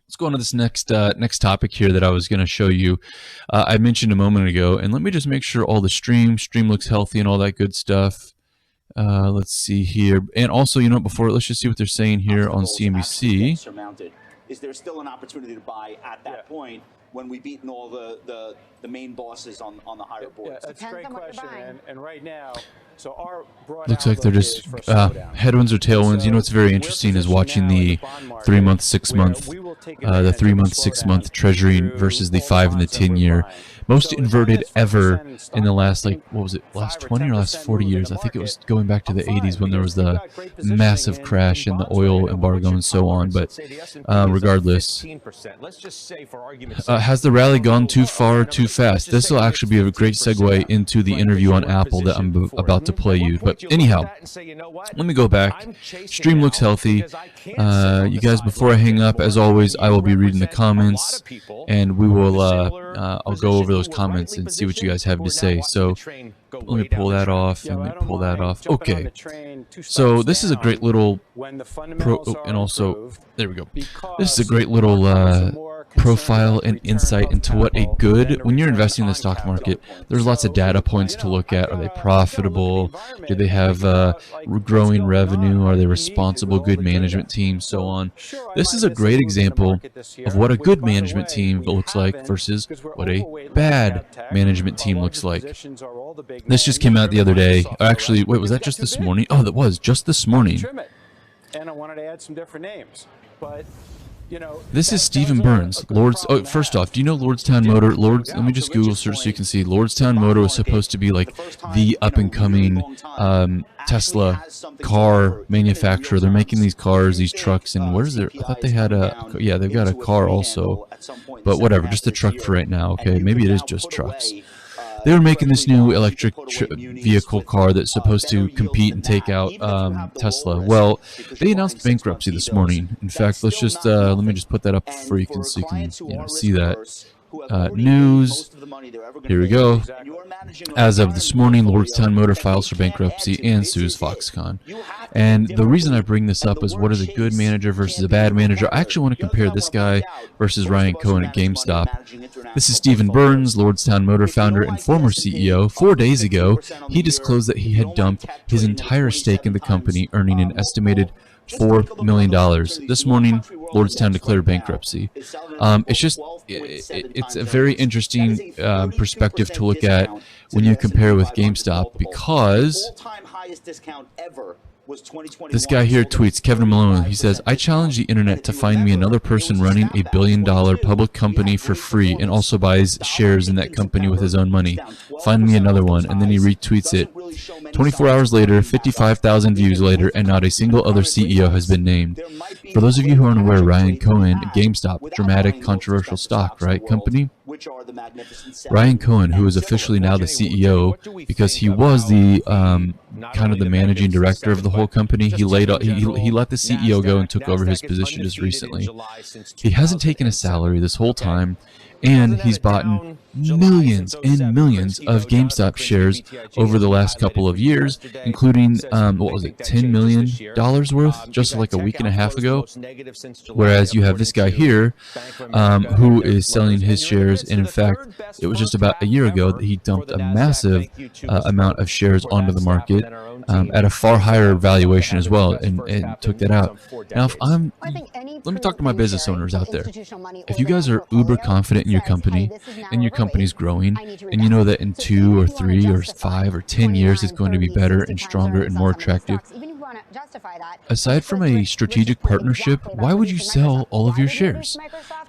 Let's go on to this next topic here that I was going to show you. I mentioned a moment ago, and let me just make sure all the stream looks healthy and all that good stuff. Let's see here, and also, you know, before let's just see what they're saying here on CNBC. Is there still an opportunity to buy at that point when we've beaten all the main bosses on the higher boards? That's a great question, and right now, so our looks like they're just headwinds or tailwinds. You know what's very interesting is watching the 3-month, 6-month, the 3-month, 6-month Treasury versus the 5 and the 10-year. Most inverted ever in the last, like, what was it, last 20 or last 40 years? I think it was going back to the 80s when there was the massive crash in the oil embargo and so on. But regardless, has the rally gone too far, too fast? This will actually be a great segue into the interview on Apple that I'm about to play you. But anyhow, let me go back. Stream looks healthy. You guys, before I hang up, as always, I will be reading the comments, and we will I'll go over those comments and see what you guys have to say. So let me pull that off, and let me pull that off. Okay, so this is a great little and also there we go. This is a great little profile and insight into what a good, when you're investing in the stock market, there's lots of data points to look at. Are they profitable? Do they have growing revenue? Are they responsible, good management team, so on? This is a great example of what a good management team looks like versus what a bad management team looks like. This just came out the other day. Actually, wait, was that just this morning? Oh, that was just this morning. And I wanted to add some different names, but you know, this is Stephen Burns. Oh, first off, do you know Lordstown Motor? Let me just Google search so you can see. Lordstown Motor was supposed to be like the up-and-coming Tesla car manufacturer. They're making these cars, these trucks, and where's their? I thought they had a. Yeah, they've got a car also, but whatever. Just a truck for right now. Okay, maybe it is just trucks. They were making this new electric vehicle car that's supposed to compete and take out Tesla. Well, they announced bankruptcy this morning. In fact, let's just let me just put that up for you so you can see that. News. Here we go. As of this morning, Lordstown Motor files for bankruptcy and sues Foxconn. And the reason I bring this up is what is a good manager versus a bad manager. I actually want to compare this guy versus Ryan Cohen at GameStop. This is Stephen Burns, Lordstown Motor founder and former CEO. 4 days ago, he disclosed that he had dumped his entire stake in the company, earning an estimated $4 million. This morning, Lordstown declared bankruptcy. It's a very interesting perspective to look at when you compare with GameStop, because this guy here tweets, Kevin Malone, he says, I challenge the internet to find me another person running a billion-dollar public company for free and also buys shares in that company with his own money. Find me another one. And then he retweets it. 24 hours later, 55,000 views later, and not a single other CEO has been named. For those of you who aren't aware, Ryan Cohen, GameStop, dramatic, controversial stock, right, company? Ryan Cohen, who is officially now the CEO, because he was the kind of the managing director of the whole company. He let the CEO go and took over his position just recently. He hasn't taken a salary this whole time, and he's bought millions and millions of GameStop shares over the last couple of years, including, what was it, $10 million worth just like a week and a half ago. Whereas you have this guy here who is selling his shares, and in fact, it was just about a year ago that he dumped a massive amount of shares onto the market at a far higher valuation as well, and took that out. Now, let me talk to my business owners out there. If you guys are uber confident in your company, and your company's growing, and you know that in 2 or 3 or 5 or 10 years it's going to be better and stronger and more attractive, aside from a strategic partnership, why would you sell all of your shares?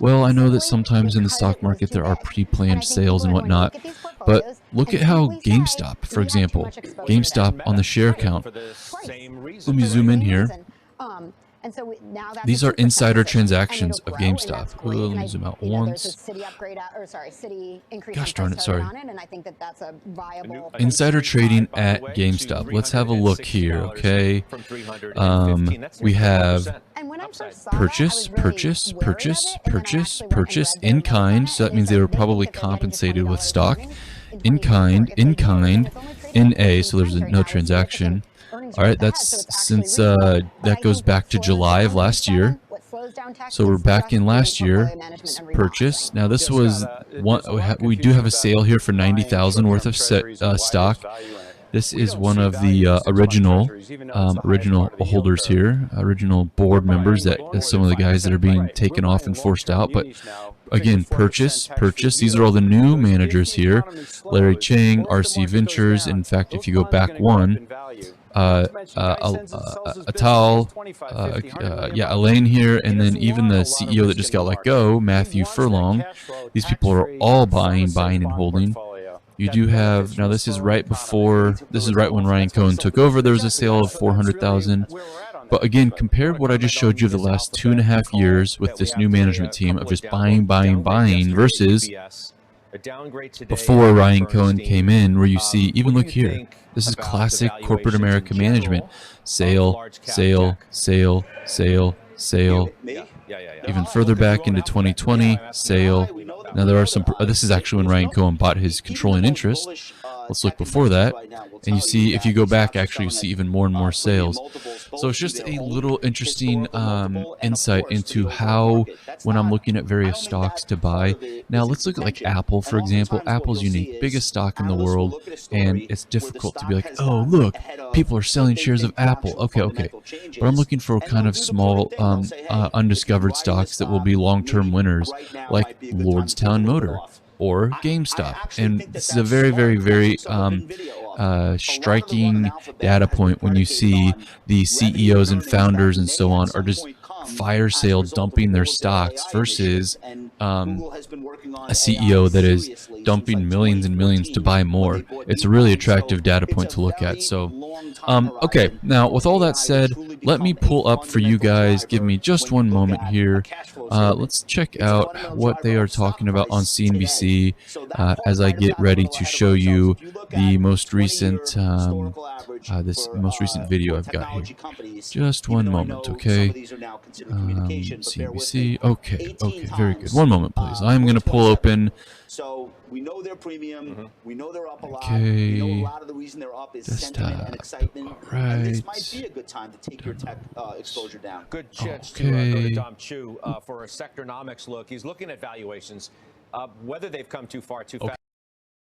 Well, I know that sometimes in the stock market there are pre-planned sales and whatnot, but look at how GameStop, for example, GameStop on the share count. Let me zoom in here. These are insider transactions of GameStop. Let me zoom out once. Gosh darn it, sorry. Insider trading at GameStop. Let's have a look here, okay? We have purchase in kind, so that means they were probably compensated with stock. In kind, NA, so there's no transaction. All right, that's since that goes back to July of last year. So we're back in last year, purchase. Now this was one, we do have a sale here for 90,000 worth of stock. This is one of the original holders here, original board members, that some of the guys that are being taken off and forced out. But again, purchase. These are all the new managers here. Larry Chang, RC Ventures. In fact, if you go back one, Atal, Elaine here, and then even the CEO that just got let go, Matthew Furlong. These people are all buying and holding. You do have, now this is right when Ryan Cohen took over. There was a sale of 400,000. But again, compare what I just showed you the last 2.5 years with this new management team of just buying versus before Ryan Cohen came in, where you see, even look here, this is classic corporate America management. Sale. Even further back into 2020, sale. Now there are some, this is actually when Ryan Cohen bought his controlling interest. Let's look before that, and you see, if you go back, actually you see even more and more sales. So it's just a little interesting insight into how, when I'm looking at various stocks to buy. Now let's look at like Apple, for example. Apple's unique, biggest stock in the world, and it's difficult to be like, oh look, people are selling shares of Apple. Okay. But I'm looking for kind of small, undiscovered stocks that will be long-term winners, like Lordstown Motor or GameStop. And this is a very, very, very striking data point when you see the CEOs and founders and so on are just fire sale dumping their stocks versus a CEO that is dumping millions and millions to buy more. It's a really attractive data point to look at. So, okay, now with all that said, let me pull up for you guys. Give me just one moment here. Let's check out what they are talking about on CNBC as I get ready to show you the most recent this most recent video I've got here. Just one moment, okay? CNBC. Okay, very good. One moment, please. I'm going to pull open. So we know they're premium. We know they're up a lot. Okay. We know a lot of the reason they're up is sentiment and excitement. Right. And this might be a good time to take your tech exposure down. Good chance to go to Dom Chu for a sectornomics look. He's looking at valuations, whether they've come too far too fast.